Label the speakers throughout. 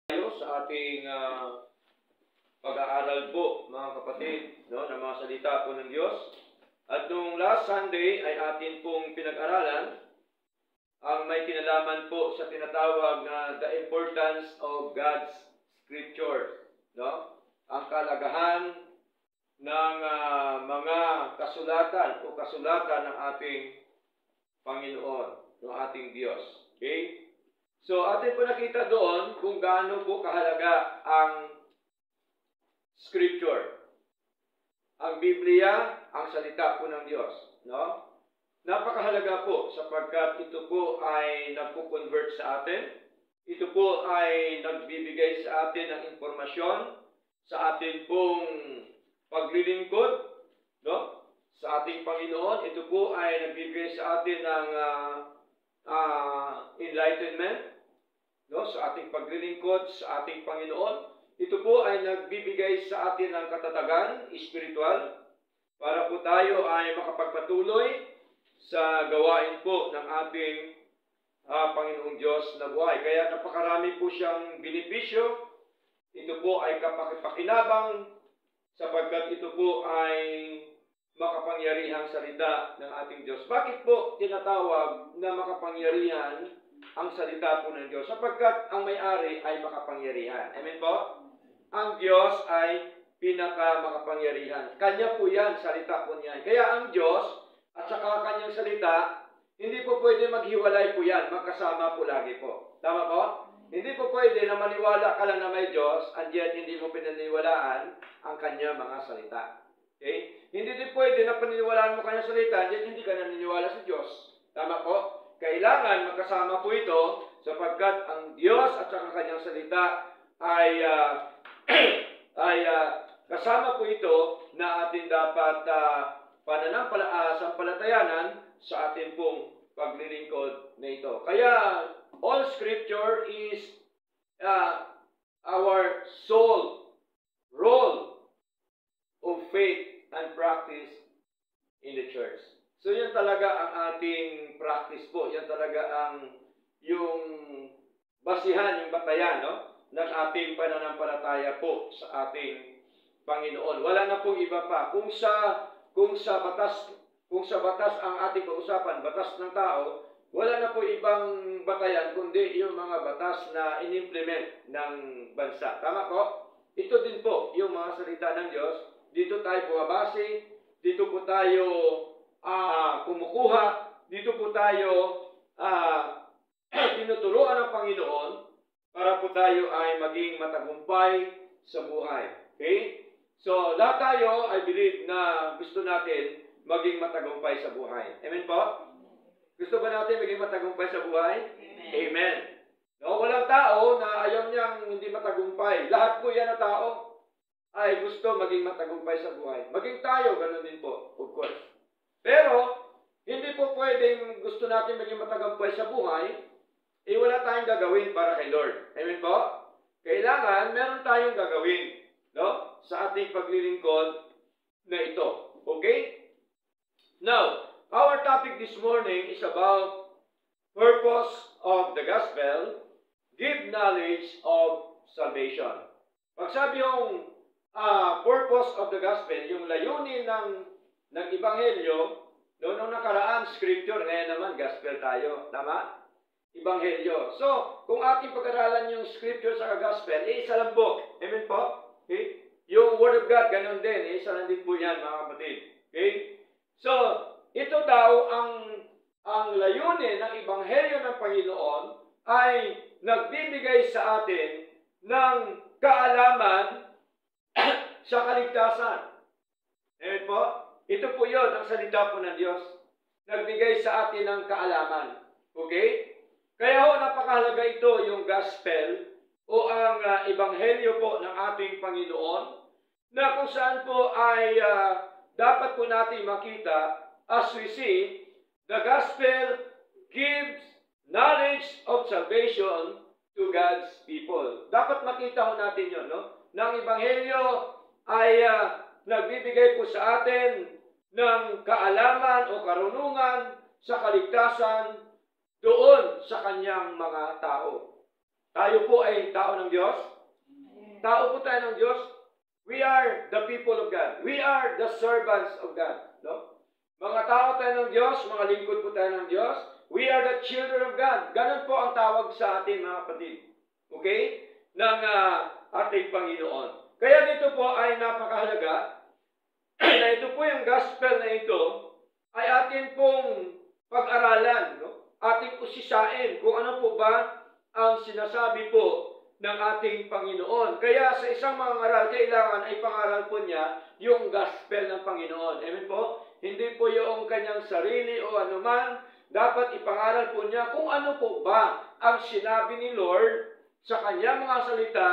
Speaker 1: Tayo sa ating pag-aaral po, mga kapatid, no, ng mga salita po ng Diyos. At nung last Sunday ay atin pong pinag-aralan ang may kinalaman po sa tinatawag na the importance of God's Scripture, no? Ang kalagahan ng mga kasulatan o kasulatan ng ating Panginoon, ng ating Diyos. Okay? So, atin po nakita doon kung gaano po kahalaga ang Scripture. Ang Biblia, ang salita po ng Diyos. No? Napakahalaga po sapagkat ito po ay nagpo-convert sa atin. Ito po ay nagbibigay sa atin ng impormasyon sa atin pong paglilingkod, no? Sa ating Panginoon. Ito po ay nagbibigay sa atin ng enlightenment, no? Sa ating paglilingkod sa ating Panginoon. Ito po ay nagbibigay sa atin ng katatagan espiritual para po tayo ay makapagpatuloy sa gawain po ng ating Panginoong Diyos na buhay. Kaya napakarami po siyang benepisyo. Ito po ay kapakipakinabang sapagkat ito po ay makapangyarihang salita ng ating Diyos. Bakit po tinatawag na makapangyarihan ang salita po ng Diyos? Sapagkat ang may-ari ay makapangyarihan. Amen po? Ang Diyos ay pinaka-makapangyarihan. Kanya po yan, salita po niyan. Kaya ang Diyos at saka kanyang salita, hindi po pwede maghiwalay po yan. Magkasama po lagi po. Tama po? Hindi po pwede na maniwala ka lang na may Diyos and yet hindi mo pinaniwalaan ang kanyang mga salita. Okay? Hindi din pwede na paniniwalaan mo kanyang salita and yet hindi ka naniniwala sa Diyos. Tama po? Kailangan magkasama po ito sapagkat ang Diyos at saka kanyang salita ay kasama po ito na atin dapat sampalatayanan sa ating pong paglilingkod na ito. Kaya all Scripture is our sole role of faith and practice in the church. So yan talaga ang ating practice po. Yan talaga ang yung basihan, yung batayan, no, ng ating pananampalataya po sa ating Panginoon. Wala na pong iba pa. Kung sa batas ang ating pag-usapan, batas ng tao, wala na po ibang batayan kundi yung mga batas na in-implement ng bansa. Tama po? Ito din po yung mga salita ng Diyos. Dito tayo bumabase, dito po tayo kumukuha, dito po tayo tinuturuan ng Panginoon para po tayo ay maging matagumpay sa buhay. Okay? So, lahat tayo, I believe na gusto natin maging matagumpay sa buhay. Amen po? Gusto ba natin maging matagumpay sa buhay? Amen. Amen. No, walang tao na ayaw niyang hindi matagumpay. Lahat po yan na tao ay gusto maging matagumpay sa buhay. Maging tayo, ganun din po, of course. Pero, hindi po pwedeng gusto natin maging matagumpay sa buhay, wala tayong gagawin para kay Lord. Amen po? Kailangan, meron tayong gagawin, no, sa ating paglilingkod na ito. Okay? Now, our topic this morning is about purpose of the gospel, give knowledge of salvation. Pag sabi yung purpose of the gospel, yung layunin ng Ebanghelyo, noong nakaraan, scripture, ngayon naman, gospel tayo. Tama? Ebanghelyo. So, kung ating pag-aralan yung scripture sa gospel, isa lang po. Amen po? Okay? Yung word of God, ganun din. Isa lang din po yan, mga kapatid. Okay? So, ito daw ang layunin ng Ebanghelyo ng Panginoon ay nagbibigay sa atin ng kaalaman sa kaligtasan. Amen po? Ito po yun, ang salita po ng Diyos. Nagbigay sa atin ng kaalaman. Okay? Kaya ho, napakahalaga ito yung gospel o ang ebanghelyo po ng ating Panginoon na kung saan po ay dapat po natin makita as we see, the gospel gives knowledge of salvation to God's people. Dapat makita ho natin yun, no? Na ang ebanghelyo ay nagbibigay po sa atin ng kaalaman o karunungan sa kaligtasan doon sa kanyang mga tao. Tayo po ay tao ng Diyos. Tao po tayo ng Diyos. We are the people of God. We are the servants of God. No? Mga tao tayo ng Diyos, mga lingkod po tayo ng Diyos. We are the children of God. Ganun po ang tawag sa atin, mga kapatid. Okay? Ng ating Panginoon. Kaya dito po ay napakahalaga na ito po yung gospel na ito ay atin pong pag-aralan. No? Ating usisain kung ano po ba ang sinasabi po ng ating Panginoon. Kaya sa isang mangaral, kailangan ay pangaral po niya yung gospel ng Panginoon. Amen po? Hindi po yung kanyang sarili o anuman. Dapat ipangaral po niya kung ano po ba ang sinabi ni Lord sa kanyang mga salita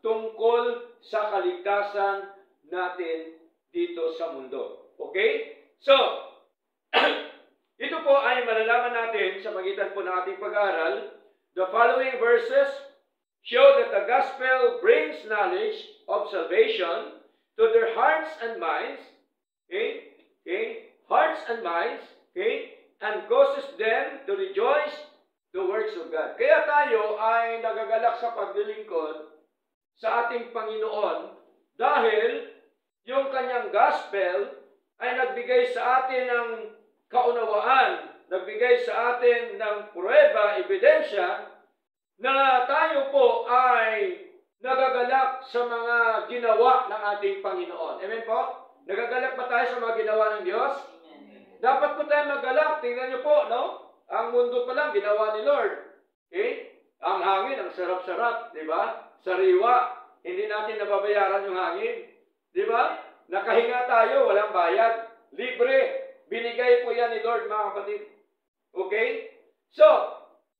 Speaker 1: tungkol sa kaligtasan natin dito sa mundo. Okay? So, ito po ay malalaman natin sa pagitan po ng ating pag-aaral. The following verses show that the gospel brings knowledge of salvation to their hearts and minds, hearts and minds, and causes them to rejoice the works of God. Kaya tayo ay nagagalak sa paglilingkod sa ating Panginoon dahil yung kanyang gospel ay nagbigay sa atin ng kaunawaan, nagbigay sa atin ng pruweba, ebidensya, na tayo po ay nagagalak sa mga ginawa ng ating Panginoon. Amen po? Nagagalak ba tayo sa mga ginawa ng Diyos? Amen. Dapat po tayo magalak. Tingnan niyo po, no? Ang mundo pa lang, ginawa ni Lord. Okay? Ang hangin, ang sarap-sarap, di ba? Sariwa, hindi natin nababayaran yung hangin. Di ba? Nakahinga tayo, walang bayad. Libre. Binigay po yan ni Lord, mga kapatid. Okay? So,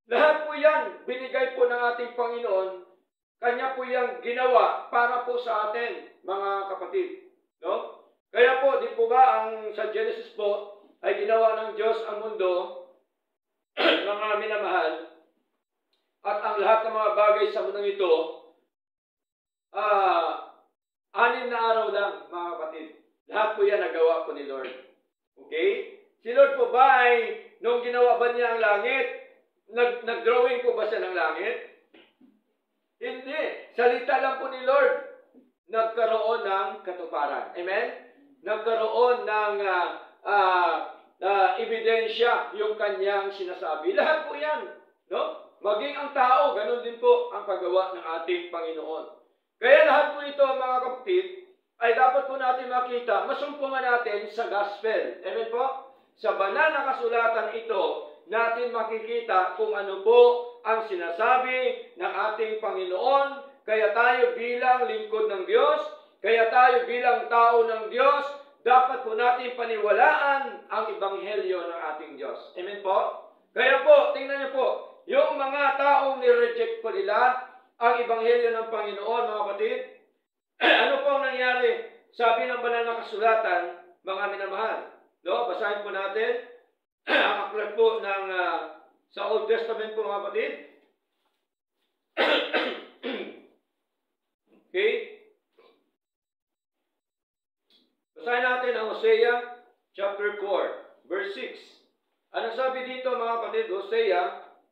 Speaker 1: lahat po yan, binigay po ng ating Panginoon. Kanya po yung ginawa para po sa atin, mga kapatid. No? Kaya po, di po ba ang sa Genesis po, ay ginawa ng Diyos ang mundo, mga minamahal, at ang lahat ng mga bagay sa mundong ito, 6 na araw lang, mga kapatid. Lahat po yan nagawa po ni Lord. Okay? Si Lord po ba ay, nung ginawa ba niya ang langit, nag-drawing po ba siya ng langit? Hindi. Salita lang po ni Lord. Nagkaroon ng katuparan. Amen? Nagkaroon ng ebidensya yung kanyang sinasabi. Lahat po yan. No? Maging ang tao, ganun din po ang paggawa ng ating Panginoon. Kaya lahat po ito, mga kapatid, ay dapat po natin makita, masumpungan natin sa gospel. Amen po? Sa banal na kasulatan ito, natin makikita kung ano po ang sinasabi ng ating Panginoon. Kaya tayo bilang lingkod ng Diyos, kaya tayo bilang tao ng Diyos, dapat po natin paniwalaan ang ebanghelyo ng ating Diyos. Amen po? Kaya po, tingnan niyo po, yung mga taong nireject po nila ang ebanghelyo ng Panginoon, mga kapatid, ano po ang nangyari? Sabi ng banal na kasulatan, mga minamahal. No? Basahin po natin ang aklat po ng sa Old Testament po, mga kapatid. Okay? Basahin natin ang Hosea chapter 4, verse 6. Ano sabi dito, mga kapatid? Hosea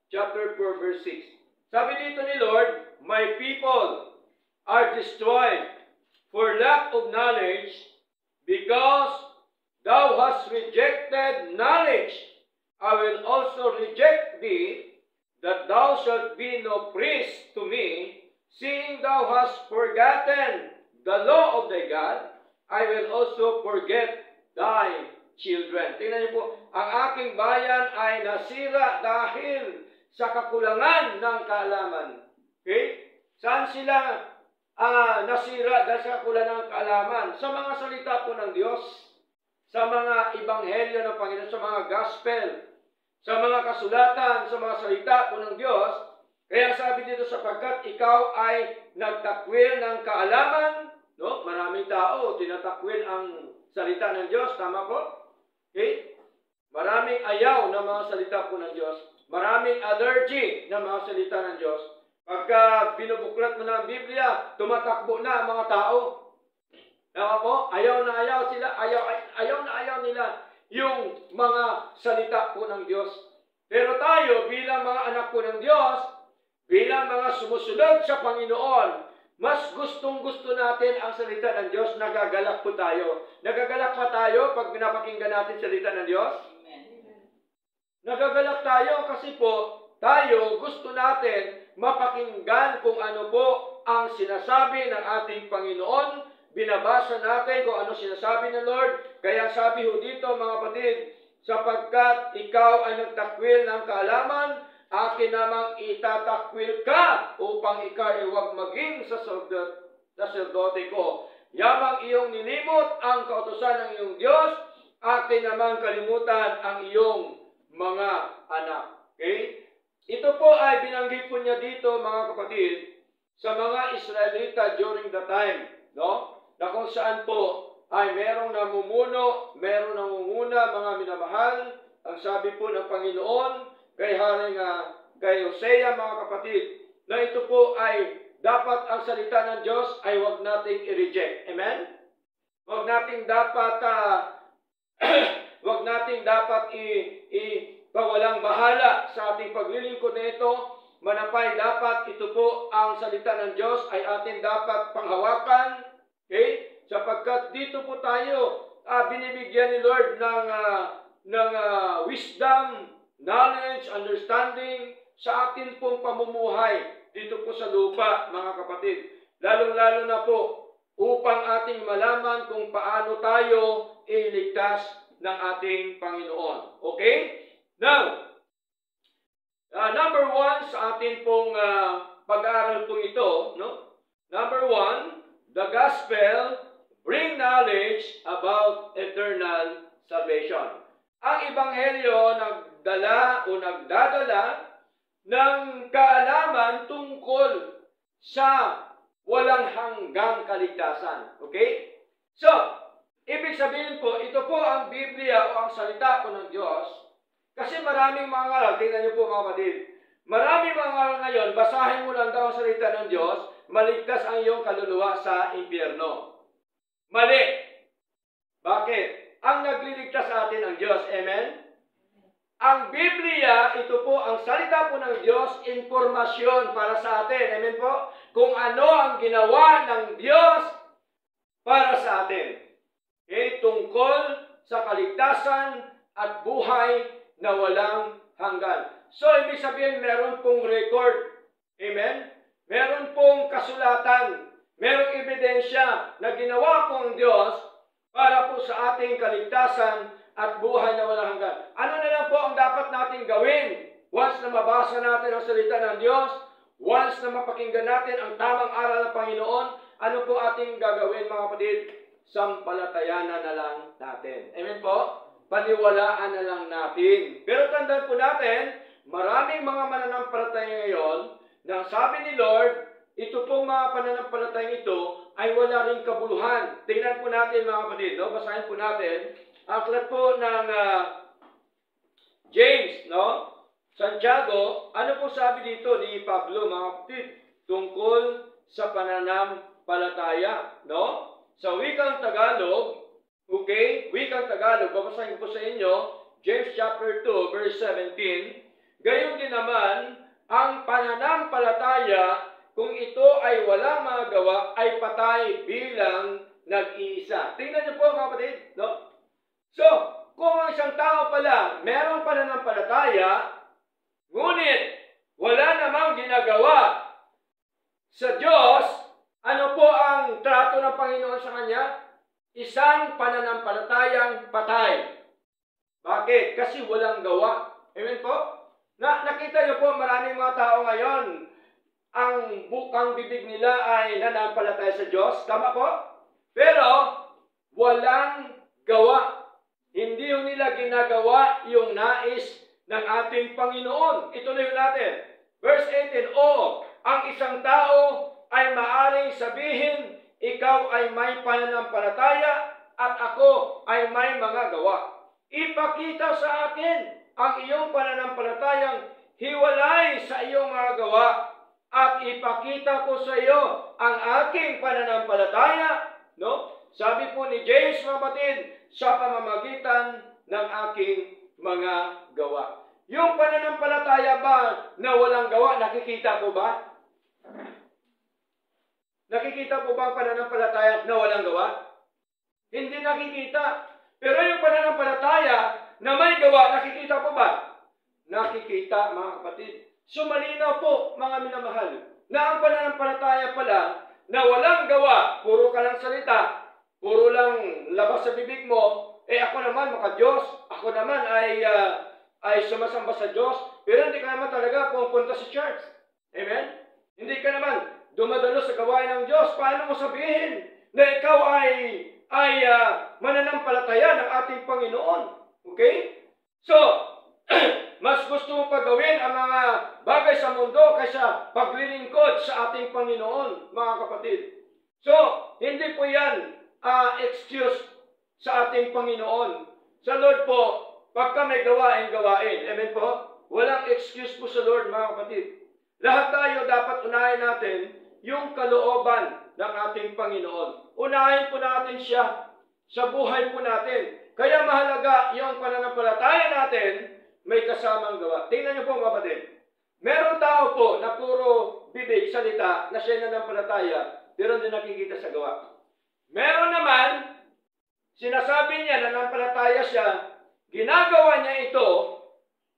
Speaker 1: chapter 4, verse 6. Sabi dito ni Lord, "My people are destroyed for lack of knowledge, because thou hast rejected knowledge. I will also reject thee, that thou shalt be no priest to me, seeing thou hast forgotten the law of thy God. I will also forget thy children." Tingnan niyo po, ang aking bayan ay nasira dahil sa kakulangan ng kaalaman. Okay? Saan sila nasira dahil sa kakulangan ng kaalaman? Sa mga salita po ng Diyos, sa mga ebanghelyo ng Panginoon, sa mga gospel, sa mga kasulatan, sa mga salita po ng Diyos. Kaya sabi dito, sapagkat ikaw ay nagtakwil ng kaalaman, no? Maraming tao tinatakwil ang salita ng Diyos, tama po? Okay? Maraming ayaw ng mga salita po ng Diyos. Maraming allergy ng mga salita ng Diyos. Pagka binubuklat mo ng Biblia, tumatakbo na ang mga tao. Tama po? Ayaw na ayaw sila, ayaw na ayaw nila yung mga salita po ng Diyos. Pero tayo, bilang mga anak po ng Diyos, bilang mga sumusunod sa Panginoon, mas gustong-gusto natin ang salita ng Diyos, nagagalak po tayo. Nagagalak pa tayo pag pinapakinggan natin salita ng Diyos? Nagagalak tayo kasi po, tayo gusto natin mapakinggan kung ano po ang sinasabi ng ating Panginoon. Binabasa natin kung ano sinasabi ng Lord. Kaya sabi ho dito mga kapatid, sapagkat ikaw ay nagtakwil ng kaalaman, akin namang itatakwil ka upang ikaw ay huwag maging saserdote ko. Yamang iyong nilimot ang kautusan ng iyong Diyos, akin namang kalimutan ang iyong mga anak. Okay? Ito po ay binanggit po niya dito mga kapatid sa mga Israelita during the time, no? Na kung saan po ay merong namumuno, merong nangunguna, mga minamahal. Ang sabi po ng Panginoon kay Hosea, mga kapatid, na ito po ay dapat ang salita ng Diyos ay huwag nating i-reject. Amen? Huwag nating dapat pawalang bahala sa ating paglilingkod na ito. Manapay dapat ito po ang salita ng Diyos ay atin dapat panghawakan. Okay? Sapagkat dito po tayo binibigyan ni Lord ng wisdom, knowledge, understanding sa atin pong pamumuhay dito po sa lupa, mga kapatid. Lalong-lalo na po upang ating malaman kung paano tayo iligtas ng ating Panginoon. Okay? Now, number one sa atin pong pag-aaral po ito, no? Number one, the gospel bring knowledge about eternal salvation. Ang ebanghelyo nagdadala ng kaalaman tungkol sa walang hanggang kaligtasan. Okay? So, ibig sabihin po, ito po ang Biblia o ang salita po ng Diyos. Kasi maraming mga ngaral, tingnan niyo po mga kapatid, maraming mga ngaral ngayon, basahin mo lang daw ang salita ng Diyos, maligtas ang iyong kaluluwa sa impyerno. Mali. Bakit? Ang nagliligtas sa atin ang Diyos. Amen? Ang Biblia, ito po, ang salita po ng Diyos, informasyon para sa atin. Amen po? Kung ano ang ginawa ng Diyos para sa atin. Okay? Tungkol sa kaligtasan at buhay na walang hanggan. So, ibig sabihin, meron pong record. Amen? Meron pong kasulatan. Merong ebidensya na ginawa pong Diyos para po sa ating kaligtasan at buhay na walang hanggan. Ano na lang po ang dapat natin gawin once na mabasa natin ang salita ng Diyos, once na mapakinggan natin ang tamang aral ng Panginoon, ano po ating gagawin mga kapatid? Sampalatayanan na lang natin. Amen po? Paniwalaan na lang natin. Pero tandaan po natin, maraming mga mananampalataya ngayon na sabi ni Lord, ito pong mga pananampalatayang ito ay wala rin kabuluhan. Tingnan po natin mga kapatid, no? Basahin po natin. Aklat po ng James, no? Santiago, ano po sabi dito ni Pablo mga kapatid tungkol sa pananampalataya, no? Sa wikang Tagalog, okay, wikang Tagalog, babasahin ko po sa inyo, James chapter 2, verse 17, gayon din naman, ang pananampalataya, kung ito ay walang magawa, ay patay bilang nag-iisa. Tingnan niyo po mga kapatid, no? So, kung ang isang tao pala, merong pananampalataya, ngunit wala namang ginagawa sa Diyos, ano po ang trato ng Panginoon sa kanya? Isang pananampalatayang patay. Bakit? Kasi walang gawa. Amen po? Nakita niyo po, maraming mga tao ngayon, ang bukang bibig nila ay nananampalataya sa Diyos. Tama po? Pero, walang gawa. Hindi yung nila ginagawa yung nais ng ating Panginoon. Ito na yun natin. Verse 18, oo, ang isang tao ay maaring sabihin, ikaw ay may pananampalataya at ako ay may mga gawa. Ipakita sa akin ang iyong pananampalatayang hiwalay sa iyong mga gawa at ipakita ko sa iyo ang aking pananampalataya, no? Sabi po ni James, mga kapatid, sa pamamagitan ng aking mga gawa. Yung pananampalataya ba na walang gawa, nakikita po ba? Nakikita po ba ang pananampalataya na walang gawa? Hindi nakikita. Pero yung pananampalataya na may gawa, nakikita po ba? Nakikita, mga kapatid. So malinaw po, mga minamahal, na ang pananampalataya pala na walang gawa, puro ka lang salita, puro lang labas sa bibig mo, ako naman maka-Diyos, ako naman ay sumasamba sa Diyos, pero hindi ka naman talaga pupunta sa church. Amen? Hindi ka naman dumadalo sa gawain ng Diyos. Paano mo sabihin na ikaw ay mananampalataya ng ating Panginoon? Okay? So, mas gusto mo pa gawin ang mga bagay sa mundo kaysa paglilingkod sa ating Panginoon, mga kapatid. So, hindi po yan excuse sa ating Panginoon. Sa Lord po, pagka may gawain. Amen po? Walang excuse po sa Lord, mga kapatid. Lahat tayo dapat unahin natin yung kalooban ng ating Panginoon. Unahin po natin siya sa buhay po natin. Kaya mahalaga yung pananampalataya natin may kasamang gawa. Tingnan niyo po, mga kapatid. Meron tao po na puro bibig, salita, na siya nanampalataya, pero hindi nakikita sa gawa. Meron naman, sinasabi niya na nanampalataya siya, ginagawa niya ito,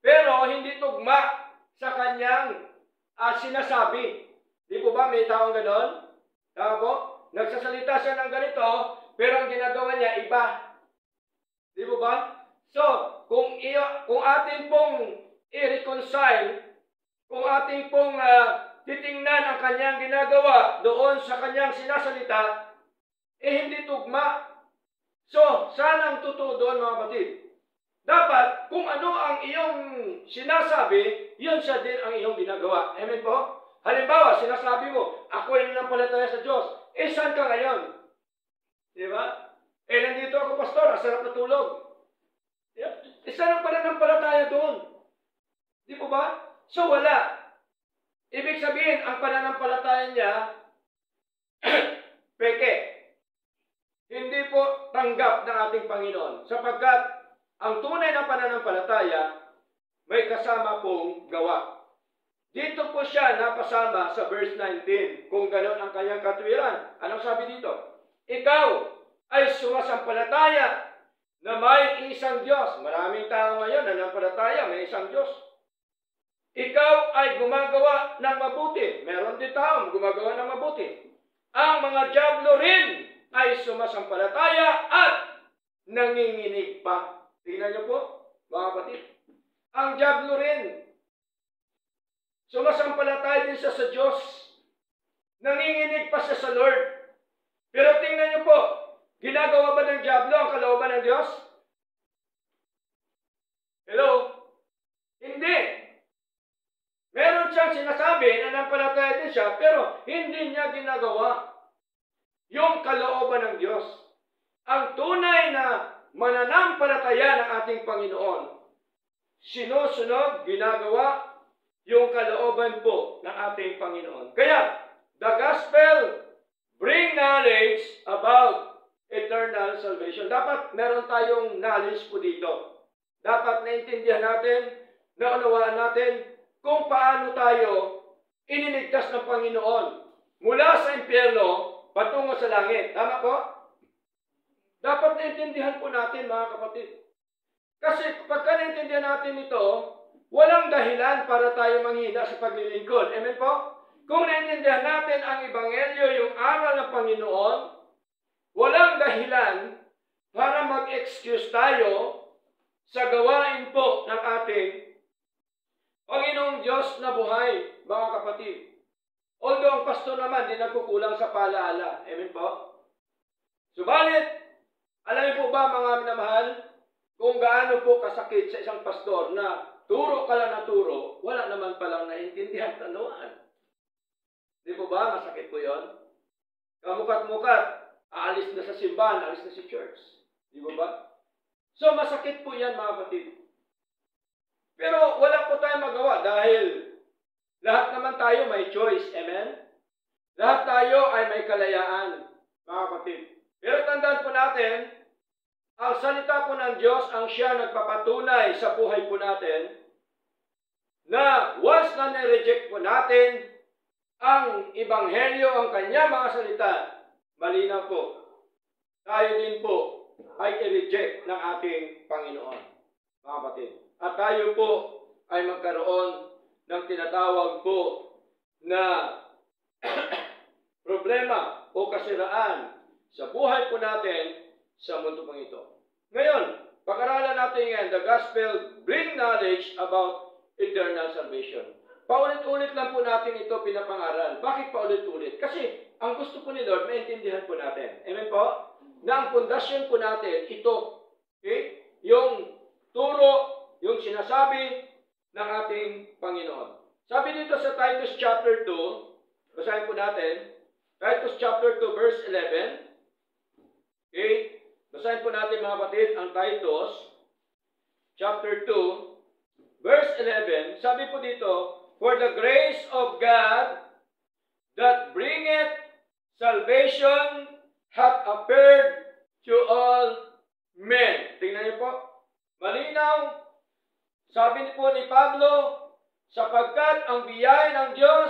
Speaker 1: pero hindi tugma sa kanyang sinasabi. Di po ba may taong ganon? Tama po? Nagsasalita siya ng ganito, pero ang ginagawa niya iba. Di po ba? So, kung ating pong i-reconcile, kung ating pong titingnan ang kanyang ginagawa doon sa kanyang sinasalita, hindi tugma. So, saan ang totoo doon, mga kapatid? Dapat, kung ano ang iyong sinasabi, yun siya din ang iyong ginagawa. Amen po? Halimbawa, sinasabi mo, ako ay nanampalataya sa Diyos. Saan ka ngayon? Di ba? Nandito ako, pastor, sarap na tulog. Saan ang pananampalataya doon? Di po ba? So, wala. Ibig sabihin, ang pananampalataya niya, peke. Hindi po tanggap ng ating Panginoon. Sapagkat, ang tunay na pananampalataya, may kasama pong gawa. Dito po siya napasama sa verse 19, kung gano'n ang kanyang katwiran. Anong sabi dito? Ikaw ay sumasampalataya na may isang Diyos. Maraming tao ngayon na nanampalataya, may isang Diyos. Ikaw ay gumagawa ng mabuti. Meron din tao gumagawa ng mabuti. Ang mga dyablo rin ay sumasampalataya at nanginginig pa. Tingnan niyo po, mga kapatid. Ang dyablo rin, sumasampalataya din siya sa Diyos. Nanginginig pa siya sa Lord. Pero tingnan niyo po, ginagawa ba ng dyablo ang kalooban ng Diyos? Hello? Hindi. Meron siyang sinasabi na nanampalataya din siya, pero hindi niya ginagawa yung kalooban ng Diyos. Ang tunay na mananampalataya ng ating Panginoon, sinusunod, ginagawa yung kalooban po ng ating Panginoon. Kaya, the gospel bring knowledge about eternal salvation. Dapat meron tayong knowledge po dito. Dapat naintindihan natin, naunawaan natin kung paano tayo iniligtas ng Panginoon mula sa impyerno patungo sa langit. Tama po? Dapat naintindihan po natin, mga kapatid. Kasi pagka naintindihan natin ito, walang dahilan para tayo manghina sa paglilingkod. Amen po? Kung naintindihan natin ang Ebanghelyo, yung aral ng Panginoon, walang dahilan para mag-excuse tayo sa gawain po ng ating Panginoong Diyos na buhay, mga kapatid. Although ang pastor naman di nagkukulang sa paalaala. Amen po? Subalit, alam niyo po ba, mga minamahal, kung gaano po kasakit sa isang pastor na turo ka lang na turo, wala naman palang naintindihan at unawaan. Di po ba? Masakit po yun. Kamukat-mukat, aalis na sa simbahan, aalis na sa church. Di po ba? So, masakit po yan, mga kapatid. Pero wala po tayong magawa dahil lahat naman tayo may choice. Amen? Lahat tayo ay may kalayaan, mga kapatid. Pero tandaan po natin, ang salita po ng Diyos ang siya nagpapatunay sa buhay po natin na once na nireject po natin ang Ebanghelyo, ang kanya mga salita, malinaw po, tayo din po ay i-reject ng ating Panginoon, mga kapatid. At tayo po ay magkaroon ng tinatawag po na problema o kasiraan sa buhay po natin sa mundo pang ito. Ngayon, pag-aralan natin ngayon, the gospel bring knowledge about eternal salvation. Paulit-ulit lang po natin ito pinapangaral. Bakit paulit-ulit? Kasi ang gusto po ni Lord, maintindihan po natin. Amen po? Na ang pundasyon po natin, ito. Okay? Yung turo, yung sinasabi ng ating Panginoon. Sabi dito sa Titus chapter 2, basahin po natin, Titus chapter 2 verse 11. Okay? Basahin po natin mga kapatid ang Titus chapter 2 verse 11. Sabi po dito, for the grace of God that bringeth salvation hath appeared to all men. Tingnan niyo po. Malinaw. Sabi po ni Pablo, sapagkat ang biyaya ng Diyos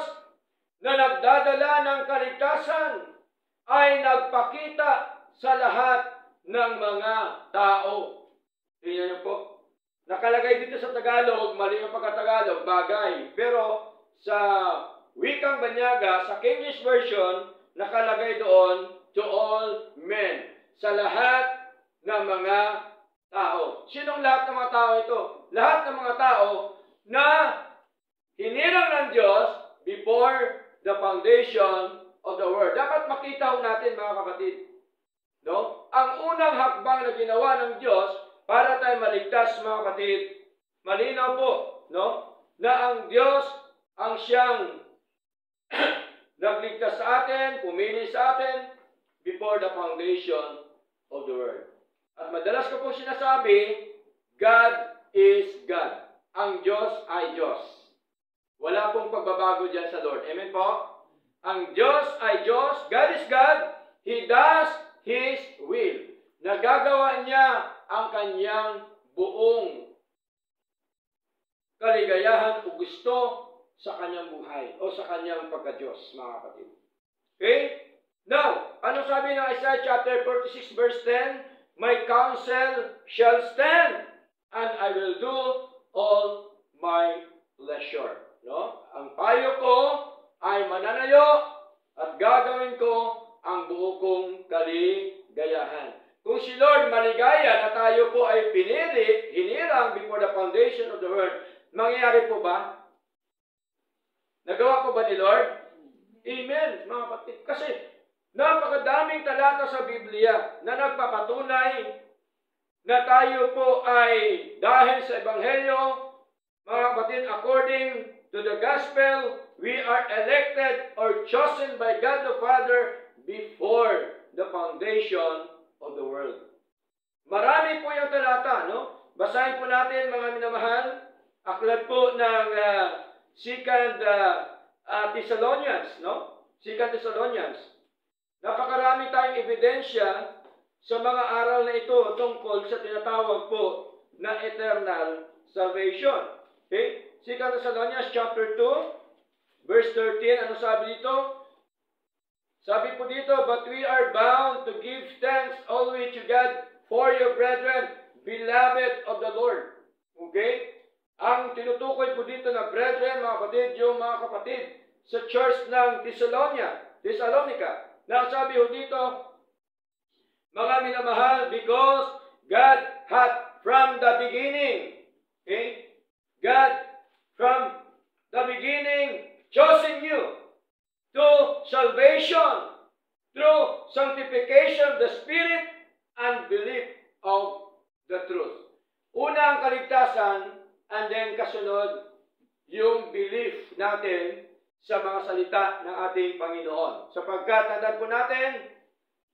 Speaker 1: na nagdadala ng kaligtasan ay nagpakita sa lahat ng mga tao. Tingnan niyo po. Nakalagay dito sa Tagalog, mali ang pagkatagalog, bagay. Pero sa wikang Banyaga, sa King James Version, nakalagay doon, to all men. Sa lahat ng mga tao. Sinong lahat ng mga tao ito? Lahat ng mga tao na hinirang ng Diyos before the foundation of the world. Dapat makita ho natin mga kapatid. No? Ang unang hakbang na ginawa ng Diyos para tayo maligtas mga kapatid, malinaw po, no? Na ang Diyos ang siyang nagligtas sa atin, pumili sa atin before the foundation of the world. At madalas ko po sinasabi, God is God. Ang Diyos ay Diyos. Wala pong pagbabago dyan sa Lord. Amen po? Ang Diyos ay Diyos. God is God. He does His will. Nagagawa niya ang kanyang buong kaligayahan o gusto sa kanyang buhay o sa kanyang pagka-Diyos, mga kapatid. Okay? Now, ano sabi ng Isaiah chapter 46 verse 10? My counsel shall stand, and I will do all my pleasure. No? Ang payo ko ay mananayo at gagawin ko ang buo kong kaligayahan. Kung si Lord maligaya na tayo po ay pinili, hinirang before the foundation of the world, mangyayari po ba? Nagawa po ba ni Lord? Amen, mga kapatid. Kasi napakadaming talata sa Biblia na nagpapatunay na tayo po ay dahil sa Ebanghelyo, mga kapatid, according to the gospel, we are elected or chosen by God the Father before the foundation of the world. Marami po yung talata, no? Basahin po natin, mga minamahal, aklat po ng 2 Thessalonians, no? 2 Thessalonians. Napakarami tayong ebidensya sa mga aral na ito tungkol sa tinatawag po na eternal salvation. Okay? 2 Thessalonians chapter 2, verse 13, ano sabi dito? Sabi po dito, but we are bound to give thanks always to God for your brethren, beloved of the Lord. Okay? Ang tinutukoy po dito na brethren, mga kapatid, yung mga kapatid sa church ng Thessalonica. Nasabi po dito, mga minamahal, because God hath from the beginning, okay? God from the beginning chosen you to salvation through sanctification of the Spirit and belief of the truth. Una ang kaligtasan, and then kasunod yung belief natin sa mga salita ng ating Panginoon. Sapagkat tandaan po natin,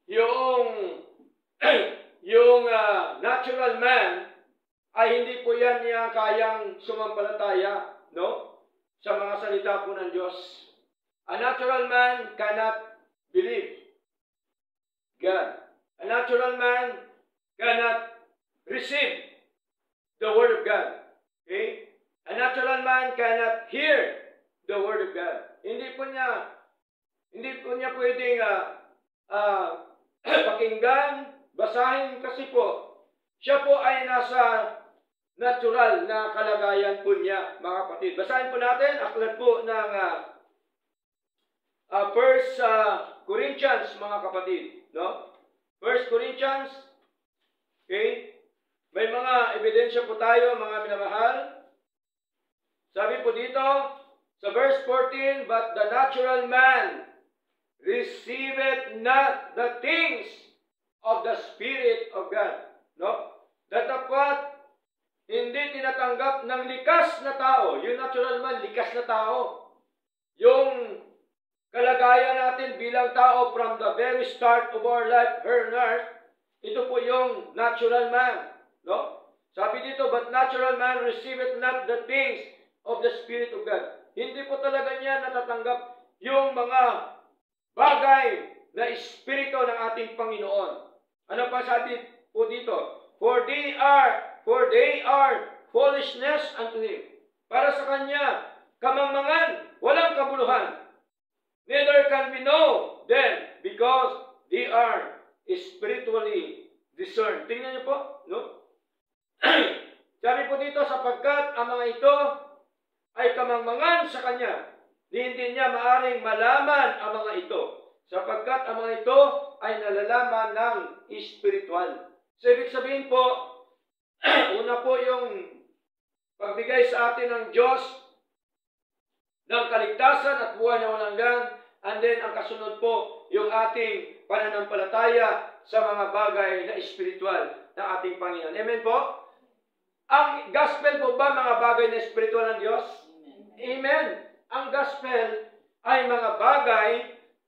Speaker 1: yung natural man ay hindi po yan niya kayang sumampalataya, no? Sa mga salita po ng Diyos. A natural man cannot believe God. A natural man cannot receive the Word of God. Okay? A natural man cannot hear the Word of God. Hindi po niya pwedeng pakinggan, basahin kasi po, siya po ay nasa natural na kalagayan po niya, mga kapatid. Basahin po natin, aklat po ng 1 Corinthians, mga kapatid. No? 1 Corinthians, okay? May mga ebidensya po tayo, mga minamahal. Sabi po dito, sa verse 14, but the natural man receiveth not the things of the Spirit of God. No? Datapwat, hindi tinatanggap ng likas na tao. Yung natural man, likas na tao. Yung kalagayan natin bilang tao from the very start of our life here on earth, ito po yung natural man. No? Sabi dito, but natural man receiveth not the things of the Spirit of God. Hindi po talaga niya natatanggap yung mga bagay na espiritu ng ating Panginoon. Ano pa sabi po dito? For they are foolishness unto him. Para sa kanya, kamangmangan, walang kabuluhan. Neither can we know them because they are spiritually discerned. Tingnan niyo po, no? Sabi po dito, sapagkat ang mga ito ay kamangmangan sa kanya, hindi niya maaring malaman ang mga ito, sapagkat ang mga ito ay nalalaman ng espiritual. So, ibig sabihin po, una po yung pagbigay sa atin ng Diyos ng kaligtasan at buhay na walang hanggan, and then ang kasunod po, yung ating pananampalataya sa mga bagay na espiritual ng ating Panginoon. Amen po? Ang gospel po ba mga bagay na espiritual ng Diyos? Amen. Ang gospel ay mga bagay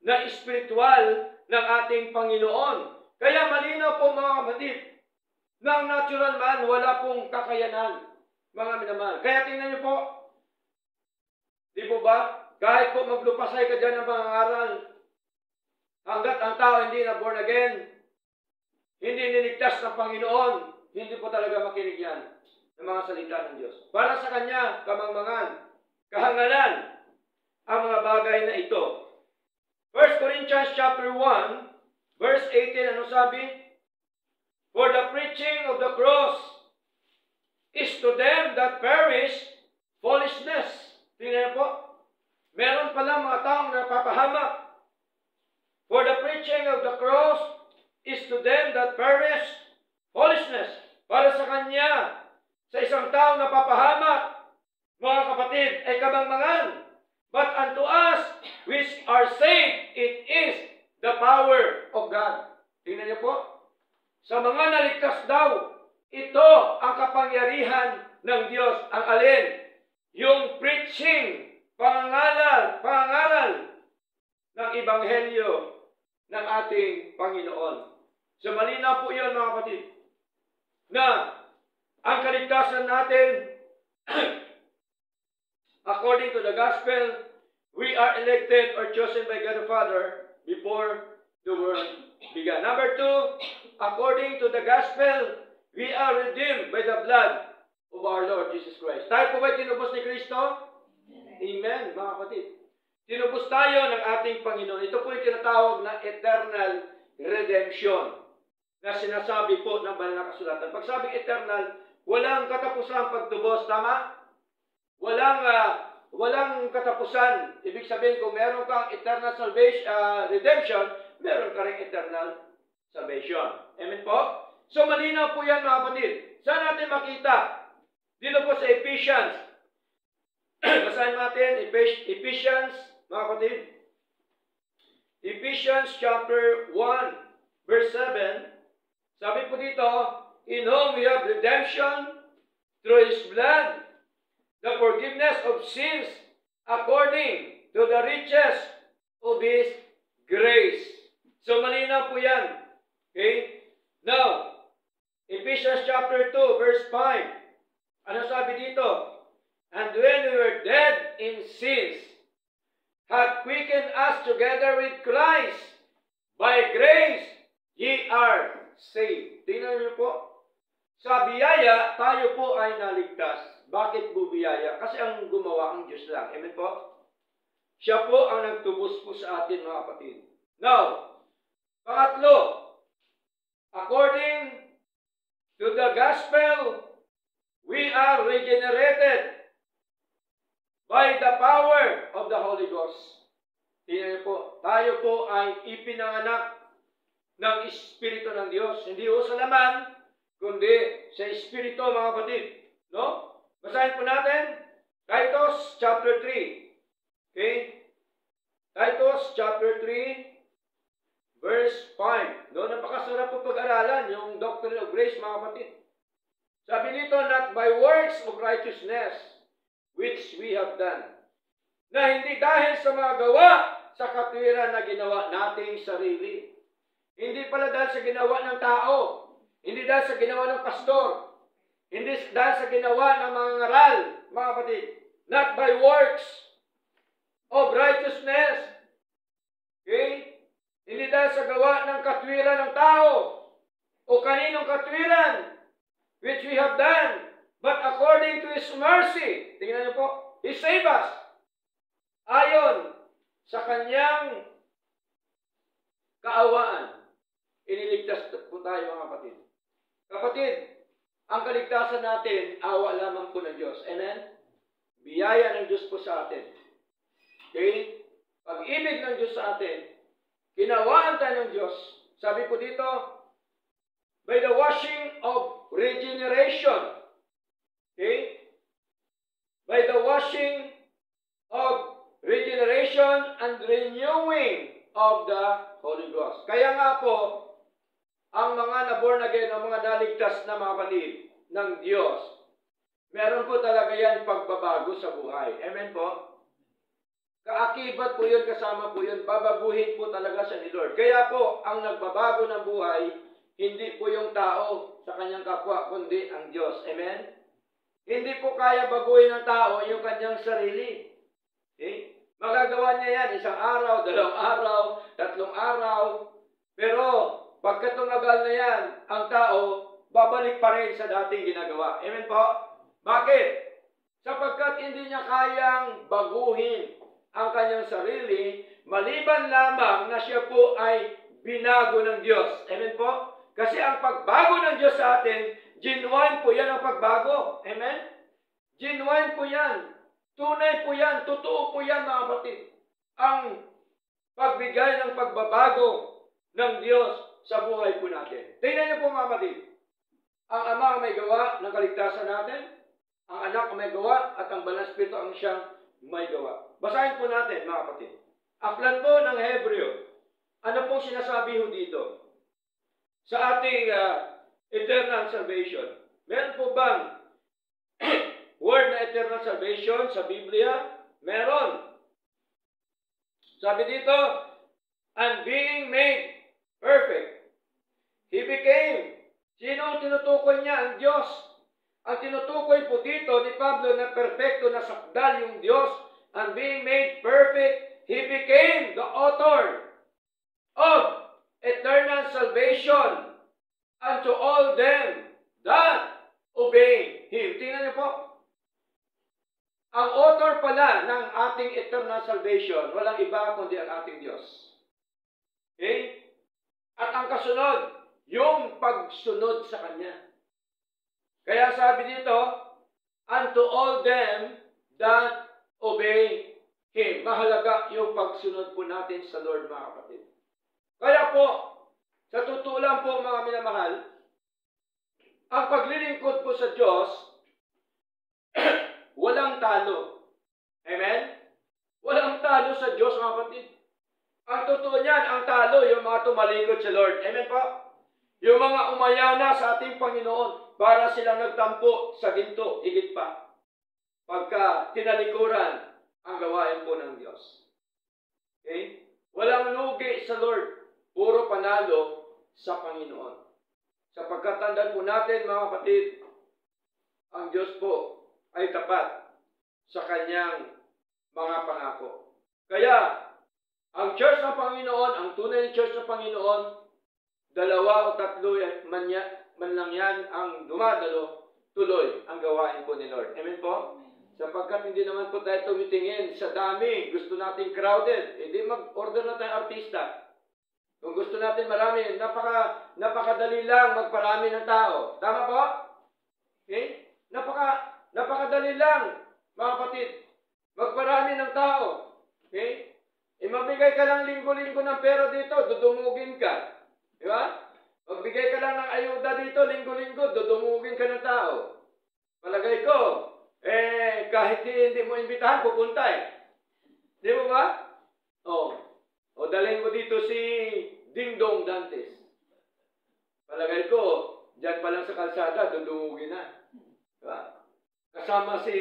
Speaker 1: na espiritual ng ating Panginoon. Kaya malinaw po mga kapatid, ng natural man, wala pong kakayanan, mga minamahal. Kaya tingnan niyo po, di po ba, kahit po maglupasay ka dyan ng pangangaral, hanggat ang tao hindi na born again, hindi niligtas ng Panginoon, hindi po talaga makinig yan ng mga salita ng Diyos. Para sa Kanya, kamangmangan, kahangalan, ang mga bagay na ito. 1 Corinthians chapter 1, verse 18, ano sabi? For the preaching of the cross is to them that perish foolishness. Tingnan po, meron pala mga taong napapahamak. For the preaching of the cross is to them that perish foolishness. Para sa kanya, sa isang taong napapahamak, mga kapatid, ay kamangmangan. But unto us, which are saved, it is the power of God. Tingnan niyo po. Sa mga naligtas daw, ito ang kapangyarihan ng Diyos. Ang alin? Yung preaching, pangangaral ng Ebanghelyo ng ating Panginoon. So malinaw po yun mga kapatid, na ang kaligtasan natin, according to the gospel, we are elected or chosen by God the Father before the world began. Number 2, according to the gospel, we are redeemed by the blood of our Lord Jesus Christ. Tayo po ba tinubos ni Kristo? Amen, mga kapatid. Tinubos tayo ng ating Panginoon. Ito po yung tinatawag na eternal redemption na sinasabi po ng banal na kasulatan. Pag sabing eternal, walang katapusang pagtubos, tama? Walang katapusan. Ibig sabihin, kung meron kang eternal redemption, meron ka rin eternal salvation. Amen po? So, malinaw po yan mga kapatid. Saan natin makita? Dito po sa Ephesians. Basahin natin, Ephesians, mga kapatid. Ephesians chapter 1, verse 7. Sabi po dito, in whom we have redemption through His blood, the forgiveness of sins according to the riches of His grace. So, malinaw po yan. Okay? Now, Ephesians chapter 2, verse 5. Ano sabi dito? And when we were dead in sins, hath quickened us together with Christ. By grace, ye are saved. Tingnan niyo po. Sa biyaya, tayo po ay naligtas. Bakit bubiyaya? Kasi ang gumawa ang Diyos lang. Amen po? Siya po ang nagtubos po sa atin, mga kapatid. Now, pangatlo, according to the gospel, we are regenerated by the power of the Holy Ghost. Tingnan niyo po, tayo po ay ipinanganak ng Espiritu ng Diyos. Hindi ho sa laman, kundi sa Espiritu, mga kapatid. No? Basahin po natin, Titus chapter 3. Okay? Titus chapter 3, verse 5. No, napakasarap po pag-aralan yung doctrine of grace, mga kapatid. Sabi nito, not by works of righteousness, which we have done. Na hindi dahil sa mga gawa, sa katwiran na ginawa nating sarili. Hindi pala dahil sa ginawa ng tao. Hindi dahil sa ginawa ng pastor. Hindi dahil sa ginawa ng mga ngaral, mga kapatid. Not by works of righteousness. Okay? Hindi dahil sa gawa ng katwiran ng tao o kaninong katwiran which we have done, but according to His mercy. Tingnan niyo po, He saved us. Ayon sa Kanyang kaawaan, iniligtas po tayo, mga kapatid. Kapatid, ang kaligtasan natin, awa lamang po ng Diyos. Amen? Biyaya ng Diyos po sa atin. Okay? Pag-ibig ng Diyos sa atin, kinawaan tayo ng Diyos. Sabi po dito, by the washing of regeneration. Okay? By the washing of regeneration and renewing of the Holy Ghost. Kaya nga po, ang mga na-born again, ang mga naligtas na mga kapatid ng Diyos, meron po talaga yan pagbabago sa buhay. Amen po? Kaakibat po yun, kasama po yun, babaguhin po talaga siya ni Lord. Kaya po, ang nagbabago ng buhay, hindi po yung tao sa kanyang kapwa, kundi ang Diyos. Amen? Hindi po kaya baguhin ng tao yung kanyang sarili. Okay? Magagawa niya yan, 1 araw, 2 araw, 3 araw. Pero, pagka tumagal na yan, ang tao, babalik pa rin sa dating ginagawa. Amen po? Bakit? Sapagkat hindi niya kayang baguhin ang kanyang sarili, maliban lamang na siya po ay binago ng Diyos. Amen po? Kasi ang pagbago ng Diyos sa atin, genuine po yan ang pagbago. Amen? Genuine po yan. Tunay po yan. Totoo po yan, mga kapatid. Ang pagbigay ng pagbabago ng Diyos sa buhay po natin. Tingnan niyo po, mga kapatid. Ang Ama ang may gawa ng kaligtasan natin, ang Anak ang may gawa, at ang Banal na Espiritu ang siyang may gawa. Basahin po natin, mga kapatid. Aklat po ng Hebreo. Ano pong sinasabi ho dito? Sa ating eternal salvation. Meron po bang word na eternal salvation sa Biblia? Meron. Sabi dito, and being made perfect. He became. Sino ang tinutukoy niya? Ang Diyos. Ang tinutukoy po dito ni Pablo na perfecto na sakdal yung Diyos, and being made perfect, He became the author of eternal salvation unto all them that obey Him. Tingnan niyo po. Ang author pala ng ating eternal salvation, walang iba kundi ang ating Diyos. Okay? At ang kasunod, yung pagsunod sa Kanya. Kaya sabi dito, unto all them that obey Him. Mahalaga yung pagsunod po natin sa Lord, mga kapatid. Kaya po, sa totoo lang po, mga minamahal, ang paglilingkod po sa Diyos, walang talo. Amen? Walang talo sa Diyos, mga kapatid. Ang totoo niyan, ang talo, yung mga tumalikod sa Lord. Amen po? Yung mga umayaw na sa ating Panginoon, para silang nagtampo sa ginto, higit pa. Pagka tinalikuran ang gawain po ng Diyos. Okay? Walang lugi sa Lord. Puro panalo sa Panginoon. Sapagkat tandaan po natin, mga kapatid, ang Diyos po ay tapat sa Kanyang mga pangako. Kaya, ang Church ng Panginoon, ang tunay na Church ng Panginoon, 2 o 3 man lang yan ang dumadalo, tuloy ang gawain po ni Lord. Amen po? Sapagkat hindi naman po tayo tumitingin sa dami. Gusto natin crowded. Hindi mag-order na tayong artista. Kung gusto natin marami, napakadali lang magparami ng tao. Tama po? Okay? Napakadali lang, mga kapatid. Magparami ng tao. Okay? Magbigay ka lang linggo-linggo ng pera dito, dudumugin ka. Di ba? Magbigay ka lang ng ayuda dito, linggo-linggo, dudumugin ka ng tao. Palagay ko, kahit hindi mo imbitahan, pupunta Di mo ba? O dalhin mo dito si Ding Dong Dantes. Palagay ko, dyan pa lang sa kalsada, dudumugin na. Diba? Kasama si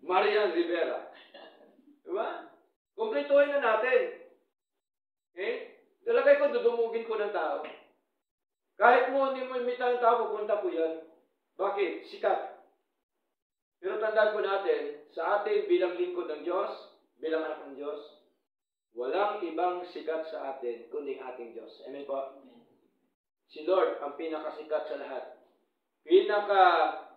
Speaker 1: Marian Rivera. Diba? Kumpletuhin na natin. Okay? Talagay ko, dudumugin ko ng tao. Kahit mo hindi mo imita ng tao, pupunta po yan. Bakit? Sikat. Pero tandaan po natin, sa atin bilang lingkod ng Diyos, bilang anak ng Diyos, walang ibang sikat sa atin, kundi ating Diyos. Amen po? Si Lord ang pinakasikat sa lahat.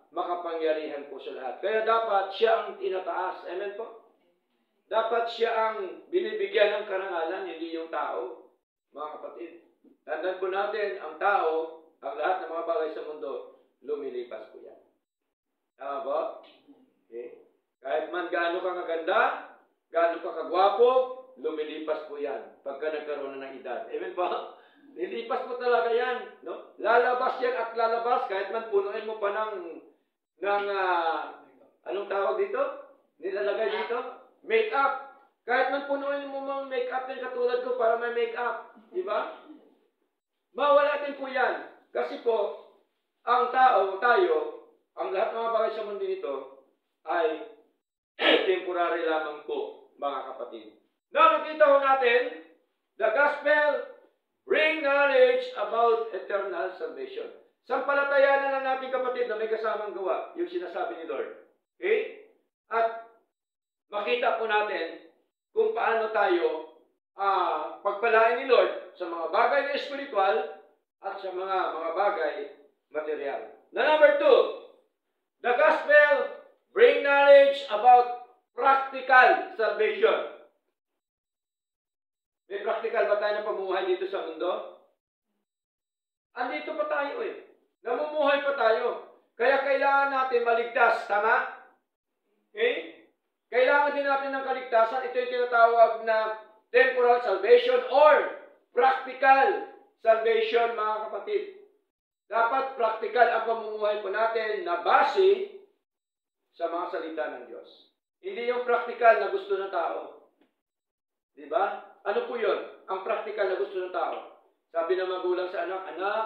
Speaker 1: Makapangyarihan po sa lahat. Kaya dapat siya ang tinataas. Amen po? Dapat siya ang binibigyan ng karangalan, hindi yung tao. Mga kapatid. Tandaan po natin, ang tao, ang lahat ng mga bagay sa mundo, lumilipas po yan. Tama po? Okay. Kahit man gaano ka kaganda, gaano ka kagwapo, lumilipas po yan pagka nagkaroon na ng edad. Amen po? Lilipas po talaga yan. No? Lalabas yan at lalabas kahit man punuin mo pa ng anong tawag dito? Nilalagay dito? Make-up. Kahit man punuin mo mga make-up din katulad ko para may make-up. Di ba? Mawala din po yan. Kasi po, ang tao, tayo, ang lahat ng mga bagay sa mundo nito ay temporary lamang po, mga kapatid. Now, nakita ho natin, the gospel bring knowledge about eternal salvation. Sampalatayanan na natin, kapatid, na may kasamang gawa, yung sinasabi ni Lord. Okay? At makita po natin kung paano tayo pagpalain ni Lord sa mga bagay na espiritual at sa mga bagay material. Na number 2, the gospel bring knowledge about practical salvation. May practical ba tayo na pamumuhay dito sa mundo? Andito pa tayo Namumuhay pa tayo. Kaya kailangan natin maligtas. Tama? Okay? Kailangan din natin ng kaligtasan. Ito yung tinatawag na temporal salvation or practical salvation, mga kapatid. Dapat practical ang pamumuhay po natin na base sa mga salita ng Diyos. Hindi yung practical na gusto ng tao. Diba? Ano po yun? Ang practical na gusto ng tao. Sabi ng magulang sa anak, anak,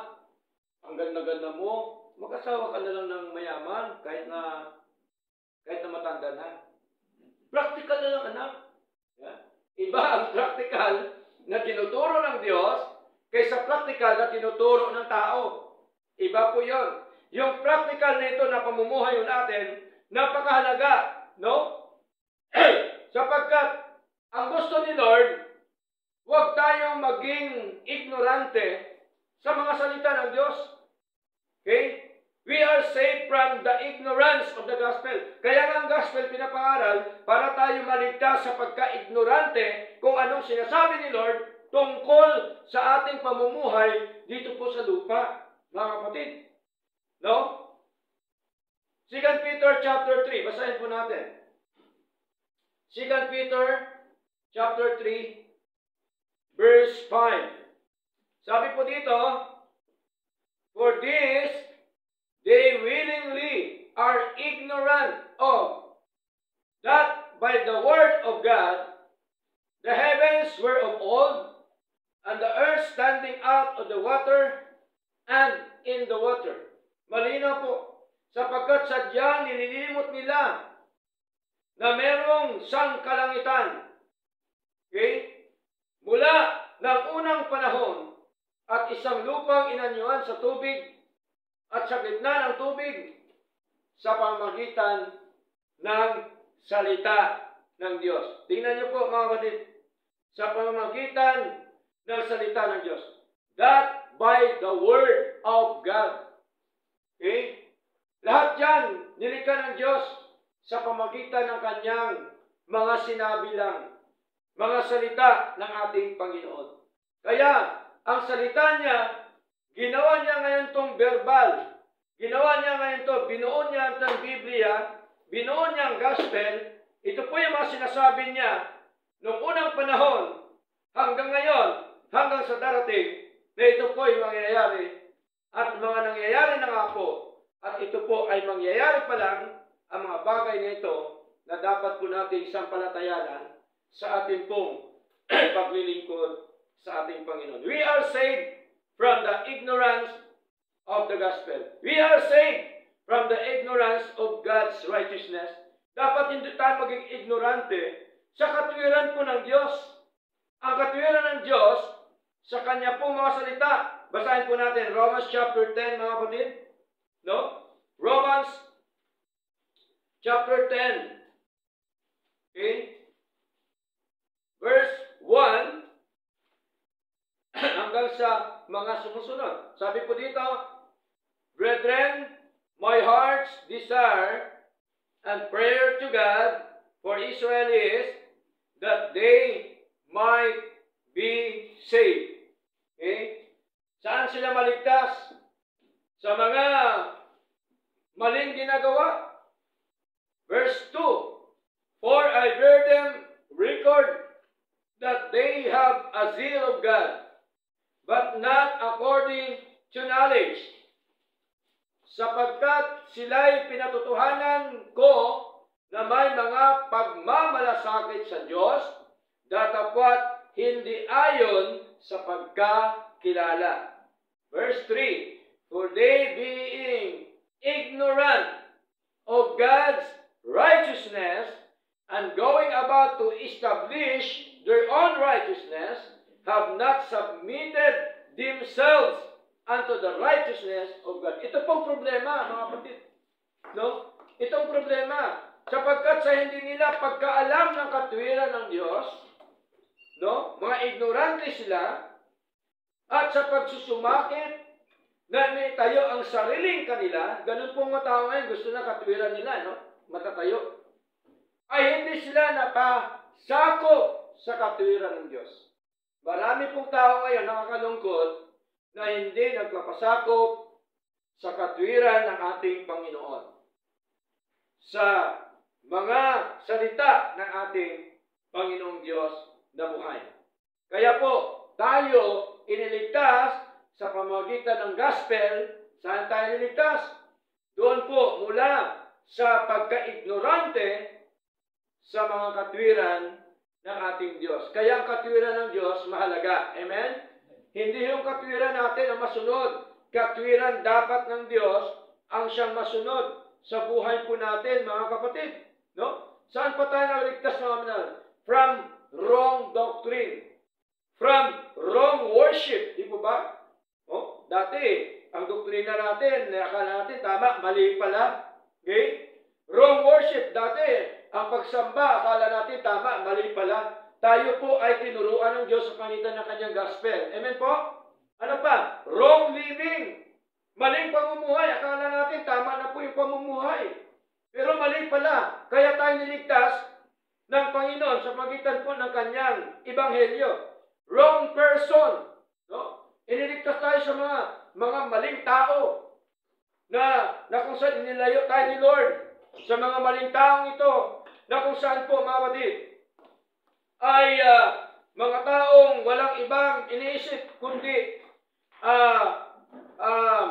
Speaker 1: ang ganda-ganda mo, mag-asawa ka na lang ng mayaman kahit na matanda na. Practical na lang, anak. Yeah? Iba ang practical na tinuturo ng Diyos kaysa practical na tinuturo ng tao. Iba po yun. Yung practical nito na pamumuhay natin, napakahalaga, no? Sapagkat ang gusto ni Lord, huwag tayong maging ignorante sa mga salita ng Diyos. Okay? We are saved from the ignorance of the gospel. Kaya nga ang gospel pinapangaral para tayo maligtas sa pagka-ignorante kung anong sinasabi ni Lord tungkol sa ating pamumuhay dito po sa lupa, mga kapatid. No? 2 Peter chapter 3, basahin po natin. 2 Peter chapter 3, verse 5. Sabi po dito, for this, they willingly are ignorant of that by the word of God, the heavens were of old, and the earth standing out of the water and in the water. Malinaw po, sapagkat sadyang nililimot nila na merong sangkalangitan. Okay? Mula ng unang panahon at isang lupang inanyuan sa tubig at sa gitna ng tubig sa pamamagitan ng salita ng Diyos. Tingnan niyo po, mga kapatid, sa pamamagitan ng salita ng Diyos. That by the word of God. Okay? Lahat yan, nilikha ng Diyos sa pamagitan ng kanyang mga sinabi lang, mga salita ng ating Panginoon. Kaya, ang salita niya, ginawa niya ngayon tong verbal. Ginawa niya ngayon to, binuo niya ang Biblia, binuo niya ang gospel. Ito po yung mga sinasabi niya noong unang panahon hanggang ngayon, hanggang sa darating, na ito po yung mangyayari at mga nangyayari na nga po. At ito po ay mangyayari pa lang ang mga bagay na ito na dapat po nating sampalatayanan sa ating pong paglilingkod sa ating Panginoon. We are saved from the ignorance of the gospel. We are saved from the ignorance of God's righteousness. Dapat hindi tayo maging ignorante sa katwiran po ng Diyos. Ang katwiran ng Diyos sa Kanya pong mga salita. Basahin po natin Romans chapter 10, mga kapatid. No? Romans chapter 10. Okay? Verse 1 hanggang sa mga sumusunod. Sabi po dito, Brethren, my heart's desire and prayer to God for Israel is that they might be saved. Okay? Saan sila maligtas? Sa mga maling ginagawa. Verse 2, For I bear them record that they have a zeal of God, but not according to knowledge. Sapagkat sila'y pinatutuhanan ko na may mga pagmamalasakit sa Diyos, datapwat hindi ayon sa pagkakilala. Verse 3, For they being ignorant of God's righteousness and going about to establish their own righteousness, have not submitted themselves unto the righteousness of God. Ito pong problema, mga kapatid. No? Itong problema. Sapagkat sa hindi nila pagkaalam ng katwiran ng Diyos, no? Mga ignorante sila, at sa pagsusumakit na itayo ang sariling kanila, ganun pong mga tao ngayon, gusto na katwiran nila, no? Matatayo. Ay hindi sila napasakop sa katwiran ng Diyos. Marami pong tao ngayon nakakalungkot na hindi nagpapasakop sa katwiran ng ating Panginoon. Sa mga salita ng ating Panginoong Diyos na buhay. Kaya po, tayo iniligtas sa pamamagitan ng gospel. Saan tayo iniligtas? Doon po mula sa pagka-ignorante sa mga katwiran ng ating Diyos. Kaya ang katwiran ng Diyos mahalaga. Amen? Hindi yung katwiran natin ang masunod. Katwiran dapat ng Diyos ang siyang masunod sa buhay po natin, mga kapatid. No? Saan pa tayo naligtas, mga manal? From wrong doctrine. From wrong worship. Di po ba? Oh, dati, ang doktrina natin, akala natin tama, mali pala. Okay? Wrong worship. Dati, ang pagsamba, akala natin tama, mali pala. Tayo po ay tinuruan ng Diyos sa pamitan ng kanyang gospel. Amen po? Ano pa? Wrong living. Maling pamumuhay. Akala natin tama na po yung pamumuhay. Pero mali pala. Kaya tayo niligtas ng Panginoon sa pagitan po ng kanyang ebanghelyo. Wrong person. No? Iniligtas tayo sa mga maling tao na kung saan inilayo tayo ni Lord. Sa mga maling taong ito na kung saan po, mga kapatid, ay mga taong walang ibang iniisip kundi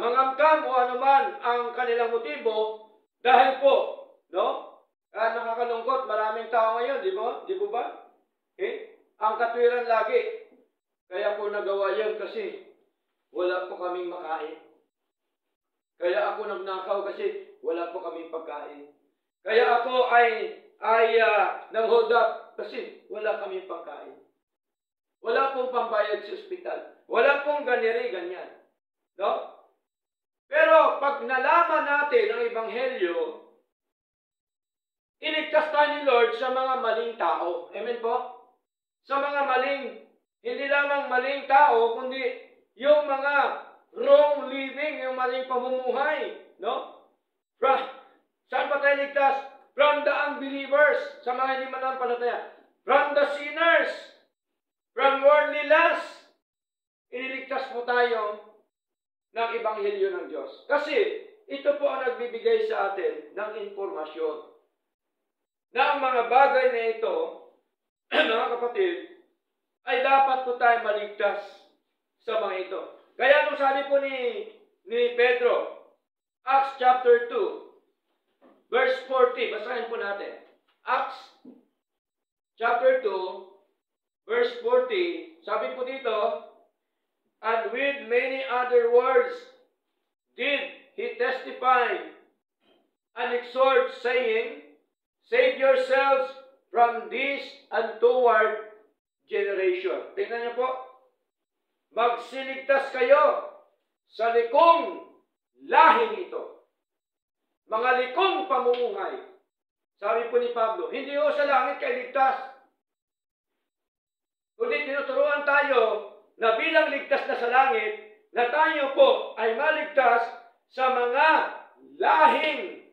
Speaker 1: mangamkam o anuman ang kanilang motibo dahil po, no? Nakakalungkot, maraming tao ngayon, di po ba? Okay? Ang katwiran lagi. Kaya po nagawa yan kasi wala po kaming makain. Kaya ako nagnakaw kasi wala po kaming pagkain. Kaya ako ay nang hold up kasi wala kaming pagkain. Wala pong pambayad sa ospital. Wala pong ganyan. No? Pero pag nalaman natin ang ebanghelyo, iligtas tayo ni Lord sa mga maling tao. Amen po? Sa mga maling, hindi lamang maling tao, kundi yung mga wrong living, yung maling pamumuhay. No? Saan ba tayo ligtas? From the unbelievers, sa mga hindi manampalataya. From the sinners, from worldly lust. Iniligtas po tayo ng Ebanghelyo ng Diyos. Kasi ito po ang nagbibigay sa atin ng impormasyon na ang mga bagay na ito, mga kapatid, ay dapat po tayo maligtas sa mga ito. Kaya nung sabi po ni Pedro, Acts chapter 2, verse 40, basahin po natin. Acts chapter 2, verse 40, sabi po dito, and with many other words did he testify and exhort, saying, save yourselves from this untoward generation. Tingnan niyo po, magsiligtas kayo sa likong lahing ito. Mga likong pamumuhay. Sabi po ni Pablo, hindi o sa langit kayo ligtas. Kundi tinuturuan tayo na bilang ligtas na sa langit, na tayo po ay maligtas sa mga lahing,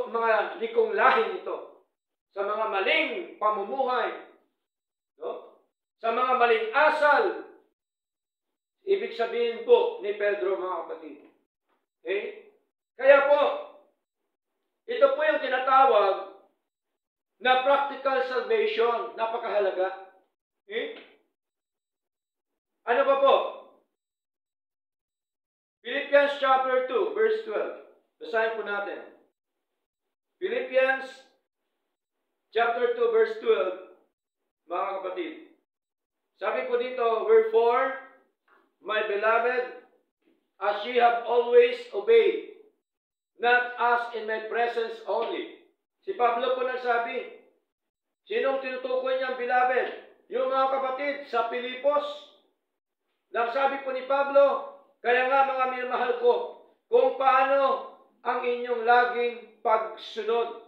Speaker 1: mga likong lahing ito. Sa mga maling pamumuhay. No? Sa mga maling asal. Ibig sabihin po ni Pedro, mga kapatid. Okay? Kaya po, ito po yung tinatawag na practical salvation. Napakahalaga. Okay? Ano ba po? Philippians chapter 2, verse 12. Basahin po natin. Philippians chapter 2, verse 12. Mga kapatid. Sabi po dito, wherefore, my beloved, as ye have always obeyed, not as in my presence only. Si Pablo po nagsabi, sinong tinutukoy niyang beloved? Yung mga kapatid sa Pilipos. Nagsabi po ni Pablo, kaya nga mga minamahal ko, kung paano ang inyong laging pagsunod.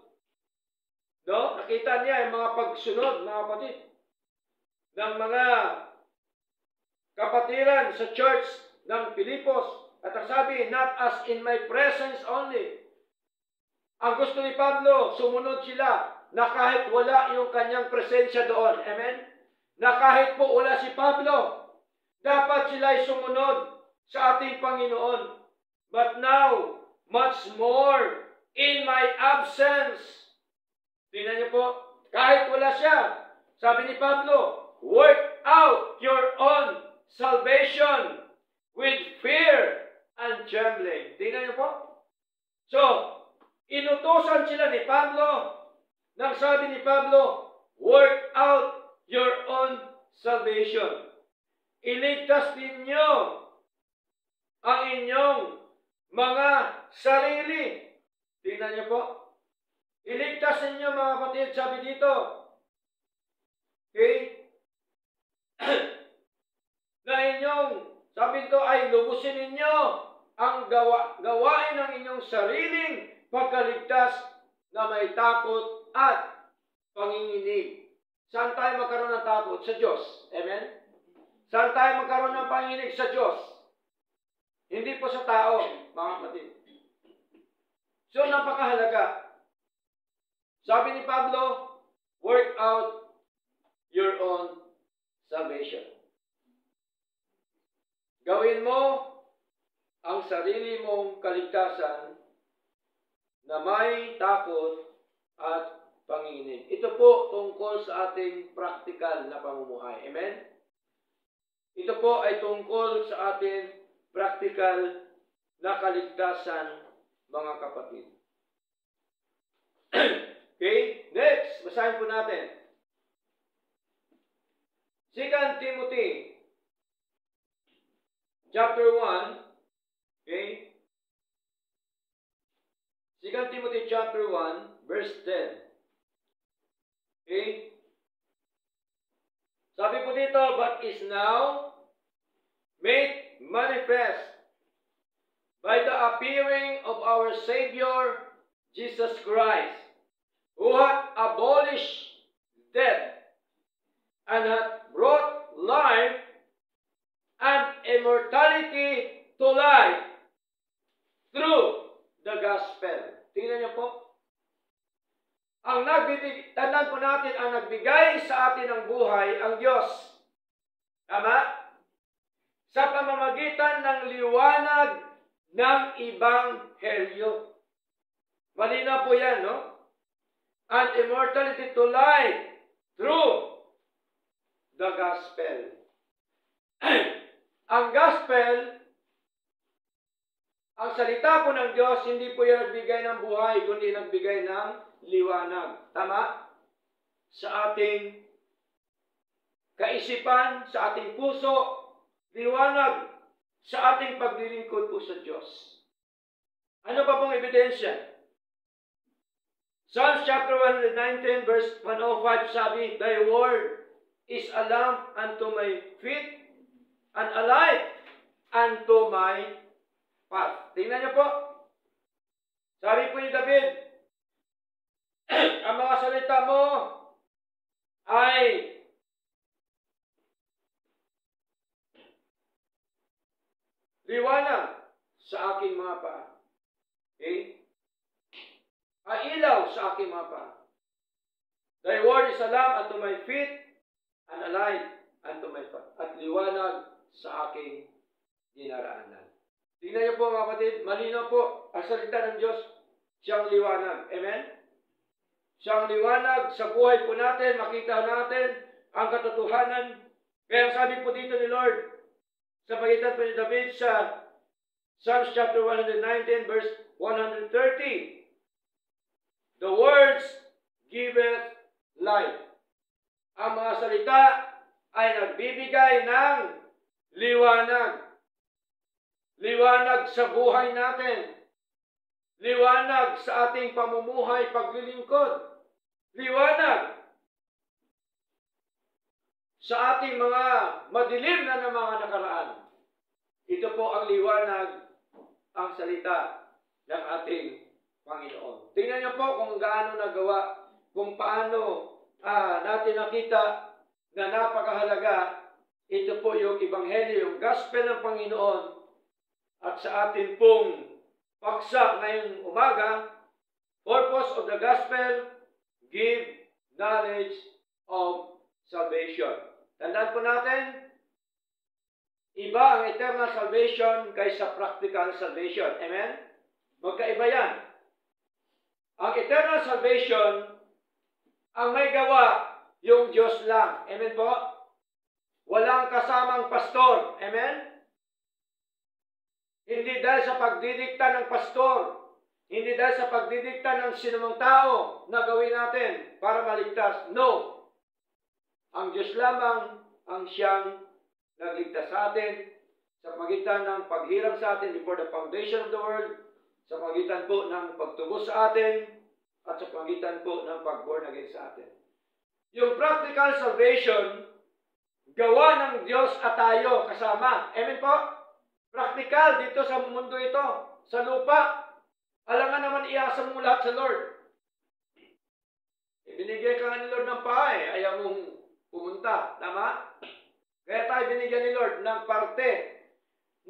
Speaker 1: No? Nakita niya yung mga pagsunod, mga kapatid, ng mga kapatiran sa church ng Pilipos. At ang sabi, not as in my presence only. Ang gusto ni Pablo, sumunod sila na kahit wala yung kanyang presensya doon. Amen? Na kahit po wala si Pablo, dapat sila ay sumunod sa ating Panginoon. But now, much more, in my absence. Tingnan niyo po, kahit wala siya, sabi ni Pablo, work out your own salvation with fear and trembling. Tingnan niyo po. So, inutosan sila ni Pablo, nang sabi ni Pablo, work out your own salvation. Iligtas ninyo ang inyong mga sarili. Tingnan niyo po. Iligtas ninyo, mga kapatid, sabi dito. Okay? Na inyong, sabi dito, ay lubusin ninyo ang gawain ng inyong sariling pagkaligtas na may takot at panginginig. Saan tayo magkaroon ng takot? Sa Diyos. Amen? Saan tayo magkaroon ng panginginig? Sa Diyos. Hindi po sa tao, mga kapatid. So, napakahalaga. Sabi ni Pablo, work out your own salvation. Gawin mo ang sarili mong kaligtasan na may takot at panginginig. Ito po tungkol sa ating practical na pamumuhay. Amen? Ito po ay tungkol sa ating practical na kaligtasan, mga kapatid. Okay? Next, basahin po natin. 2 Timothy chapter 1. Okay? 2 Timothy chapter 1, verse 10. Okay? Sabi po dito, but is now made manifest by the appearing of our Savior Jesus Christ, who hath abolished death and hath brought life and immortality to light through the gospel. Tingnan niyo po. Tandaan po natin, ang nagbigay sa atin ng buhay, ang Diyos. Tama? Sa pamamagitan ng liwanag ng Ebanghelyo. Malinaw po yan, no? And immortality to life through the gospel. Ang gospel, ang salita po ng Diyos, hindi po yan nagbigay ng buhay, kundi nagbigay ng liwanag. Tama? Sa ating kaisipan, sa ating puso, liwanag sa ating paglilingkod po sa Diyos. Ano pa pong ebidensya? Psalms chapter 119 verse 105 sabi, Thy word is a lamp unto my feet and a light unto my path. Tingnan niyo po. Sabi po ni David, ang mga salita mo ay liwanag sa aking mga paa. Okay? Ay ilaw sa aking mga paa. Thy word is a lamp unto my feet and a light unto my path. At liwanag sa aking dinaraanan. Tingnan niyo po mga kapatid, malinaw po ang salita ng Diyos, siyang liwanag. Amen? Siyang liwanag sa buhay po natin, makita natin ang katotohanan. Kaya sabi po dito ni Lord, sa pagitan po ni David sa Psalms chapter 119 verse 130, the words giveth light. Ang mga salita ay nagbibigay ng liwanag. Liwanag sa buhay natin. Liwanag sa ating pamumuhay paglilingkod. Liwanag sa ating mga madilim na mga nakaraan. Ito po ang liwanag, ang salita ng ating Panginoon. Tingnan niyo po kung gaano nagawa, kung paano natin nakita na napakahalaga. Ito po yung Ebanghelyo, yung Gospel ng Panginoon. At sa atin pong paksa ngayong umaga, purpose of the Gospel, give knowledge of salvation. Tandaan po natin, iba ang eternal salvation kaysa practical salvation. Amen? Magkaiba yan. Ang eternal salvation, ang may gawa, yung Diyos lang. Amen po? Walang kasamang pastor. Amen? Hindi dahil sa pagdidikta ng pastor, hindi dahil sa pagdidikta ng sinumang tao na gawin natin para maligtas. No. Ang Diyos lamang ang siyang nagligtas sa atin sa pagitan ng paghirang sa atin before the foundation of the world, sa pagitan po ng pagtubos sa atin, at sa pagitan po ng pag-born again sa atin. Yung practical salvation, gawa ng Diyos at tayo kasama. Amen po? Practical dito sa mundo ito, sa lupa. Alangan naman iasa mo lahat sa Lord. Binigyan ka nga ni Lord ng paa ayaw mong pumunta. Tama? Kaya tayo binigyan ni Lord ng parte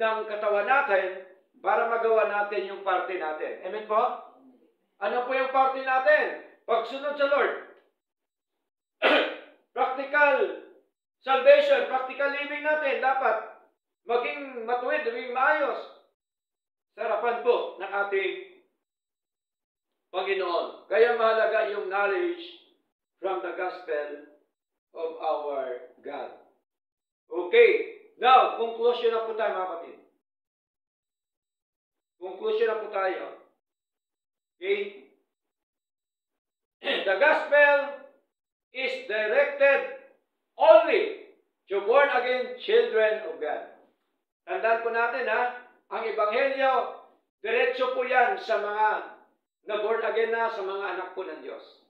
Speaker 1: ng katawan natin para magawa natin yung parte natin. Amen po? Ano po yung parte natin? Pagsunod sa Lord. Practical salvation, practical living natin dapat maging matuwid, maging maayos. Sarapan po ng ating Panginoon. Kaya mahalaga yung knowledge from the gospel of our God. Okay. Now, conclusion na po tayo mga kapatid. Conclusion na po tayo. Okay? The gospel is directed only to born-again children of God. Tandaan po natin ang Ebanghelyo, diretso po yan sa mga na born again na, sa mga anak po ng Diyos.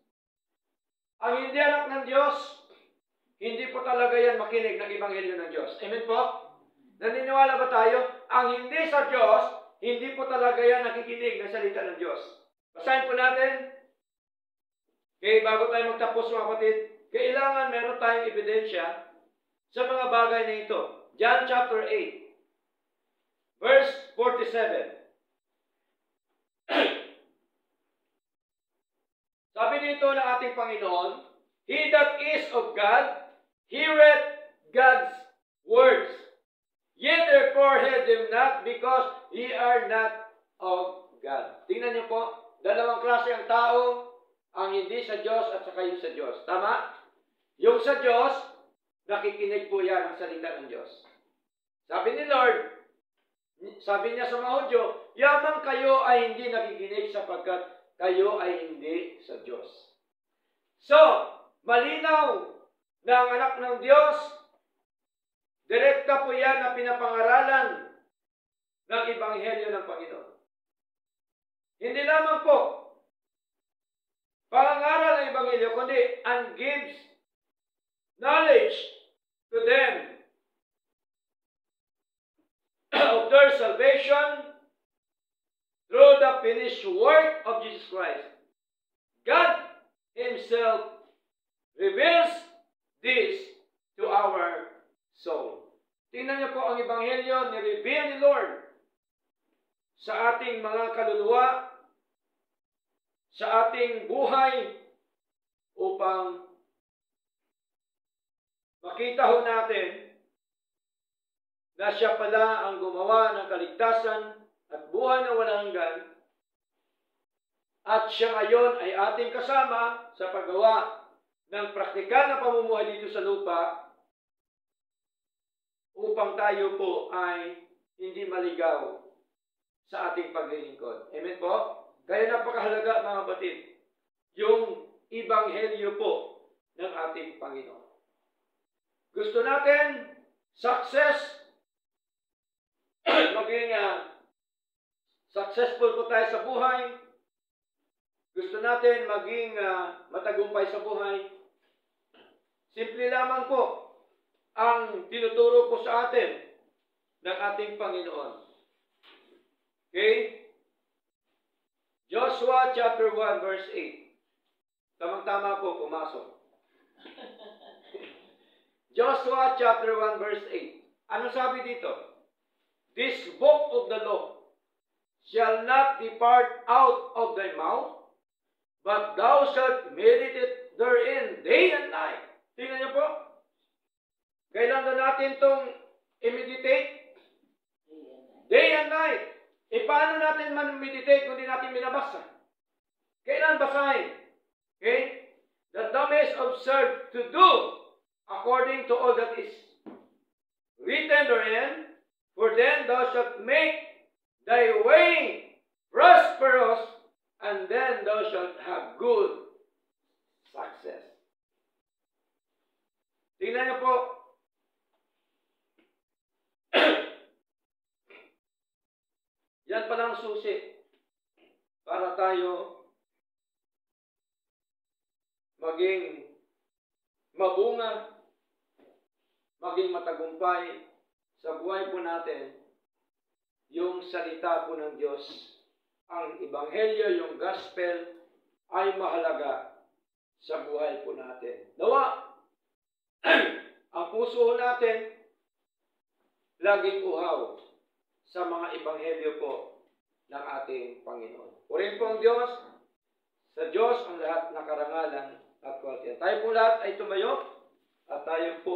Speaker 1: Ang hindi anak ng Diyos, hindi po talaga yan makinig ng Ebanghelyo ng Diyos. Amen po? Naniniwala ba tayo? Ang hindi sa Diyos, hindi po talaga yan nakikinig ng salita ng Diyos. Basahin po natin. Okay, bago tayo magtapos mga kapatid, kailangan meron tayong ebidensya sa mga bagay na ito. John chapter 8, verse 47. Sabi dito ng ating Panginoon, he that is of God, heareth God's words. Ye therefore hear them not, because ye are not of God. Tingnan niyo po, dalawang klase ang tao, ang hindi sa Diyos at saka yung sa Diyos. Tama? Yung sa Diyos, nakikinig po yan ang salita ng Diyos. Sabi ni Lord, sabi niya sa mga Hudyo, yamang kayo ay hindi nakikinig sapagkat kayo ay hindi sa Diyos. So, malinaw na ang anak ng Diyos, direkta po yan na pinapangaralan ng Ebanghelyo ng Panginoon. Hindi lamang po pangaral ng Ebanghelyo, kundi and gives knowledge to them of their salvation through the finished work of Jesus Christ. God Himself reveals this to our soul. Tingnan niyo po ang Ebanghelyo, ni-reveal ni Lord sa ating mga kaluluwa, sa ating buhay, upang makita ho natin na siya pala ang gumawa ng kaligtasan at buhay na walang hanggan, at siya ngayon ay ating kasama sa paggawa ng praktikal na pamumuhay dito sa lupa, upang tayo po ay hindi maligaw sa ating paglilingkod. Amen po? Kaya napakahalaga, mga batid, yung Ebanghelyo po ng ating Panginoon. Gusto natin success, maging successful po tayo sa buhay. Gusto natin maging matagumpay sa buhay. Simple lamang po ang tinuturo po sa atin ng ating Panginoon. Okay? Joshua chapter 1 verse 8. Tamang-tama po, pumasok. Joshua chapter 1 verse 8. Ano sabi dito? This book of the law shall not depart out of thy mouth, but thou shalt meditate therein day and night. Tingnan niyo po. Kailan na natin itong i-meditate? Day and night. E paano natin man-meditate kung di natin binabasa? Kailan basahin? Okay? That thou mayest observe to do according to all that is written therein, for then thou shalt make thy way prosperous, and then thou shalt have good success. Tingnan niyo po. Yan palang susi para tayo maging mabunga, maging matagumpay sa buhay po natin. Yung salita po ng Diyos, ang Ebanghelyo, yung Gospel, ay mahalaga sa buhay po natin. Nawa, ang puso natin, laging uhaw sa mga Ebanghelyo po ng ating Panginoon. Purihin po ang Diyos. Sa Diyos ang lahat na karangalan at kwalitiyan. Tayo po lahat ay tumayo at tayo po